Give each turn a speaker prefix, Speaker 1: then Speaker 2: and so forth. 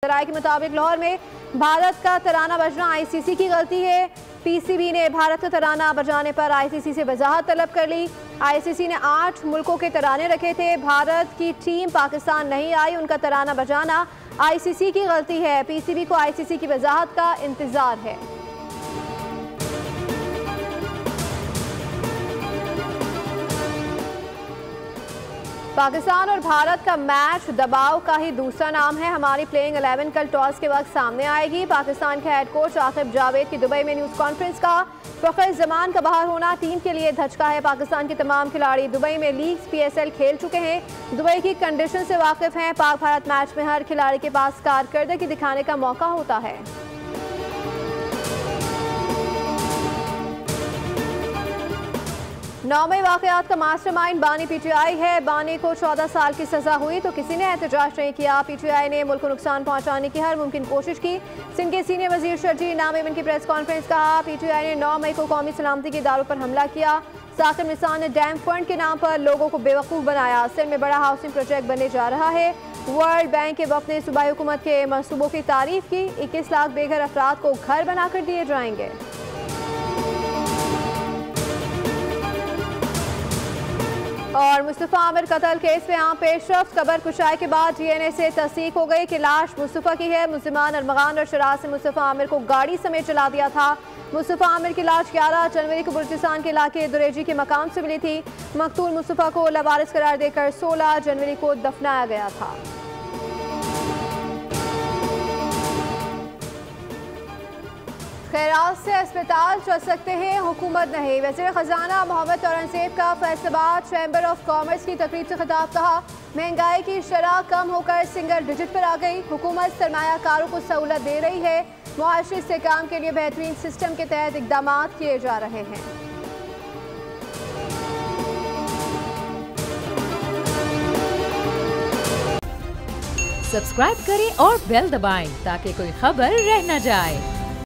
Speaker 1: राय के मुताबिक लाहौर में भारत का तराना बजना आईसीसी की गलती है। पीसीबी ने भारत का तराना बजाने पर आईसीसी से वजाहत तलब कर ली। आईसीसी ने 8 मुल्कों के तराने रखे थे। भारत की टीम पाकिस्तान नहीं आई, उनका तराना बजाना आईसीसी की गलती है। पीसीबी को आईसीसी की वजाहत का इंतजार है। पाकिस्तान और भारत का मैच दबाव का ही दूसरा नाम है। हमारी प्लेइंग 11 कल टॉस के वक्त सामने आएगी। पाकिस्तान के हेड कोच आकिब जावेद की दुबई में न्यूज़ कॉन्फ्रेंस का फखर जमान का बाहर होना टीम के लिए धचका है। पाकिस्तान के तमाम खिलाड़ी दुबई में लीग्स पीएसएल खेल चुके हैं, दुबई की कंडीशन से वाकिफ हैं। पाक भारत मैच में हर खिलाड़ी के पास कारकर्दगी दिखाने का मौका होता है। नौवें वाकयात का मास्टरमाइंड बानी पीटीआई है। बानी को 14 साल की सजा हुई तो किसी ने एहतजाज नहीं किया। पीटीआई ने मुल्क को नुकसान पहुंचाने की हर मुमकिन कोशिश की। सिंध के सीनियर वजीर शर्जील नाम की प्रेस कॉन्फ्रेंस कहा, पीटीआई ने 9 मई को कौमी सलामती के इदारों पर हमला किया। साकिर निसार ने डैम फंड के नाम पर लोगों को बेवकूफ़ बनाया। सिंध में बड़ा हाउसिंग प्रोजेक्ट बनने जा रहा है। वर्ल्ड बैंक के वफद ने सूबाई हुकूमत के मनसूबों की तारीफ की। 21 लाख बेघर अफराद को घर बनाकर दिए जाएंगे। और मुस्तफ़ा आमिर कत्ल केस में आम पेशरफ्त, खबर कुशाई के बाद डीएनए से तस्दीक हो गई कि लाश मुस्तफ़ा की है। मुलजिमान अरमगान और शराज से मुस्तफ़ा आमिर को गाड़ी समेत चला दिया था। मुस्तफ़ा आमिर की लाश 11 जनवरी को बलूचिस्तान के इलाके दुरेजी के मकाम से मिली थी। मकतूल मुस्तफ़ा को लावारिस करार देकर 16 जनवरी को दफनाया गया था। खैरात से अस्पताल चल सकते हैं, हुकूमत नहीं। वज़ीर ख़जाना मोहम्मद औरंगज़ेब का फैसलाबाद चैम्बर ऑफ कॉमर्स की तकरीब से खिताब, कहा महंगाई की शरह कम होकर सिंगल डिजिट पर आ गई। हुकूमत सरमायाकारों को सहूलत दे रही है। मुआशी इस्तेहकाम के लिए बेहतरीन सिस्टम के तहत इक़दाम किए जा रहे हैं।
Speaker 2: सब्सक्राइब करें और बेल दबाएं ताकि कोई खबर रह न जाए।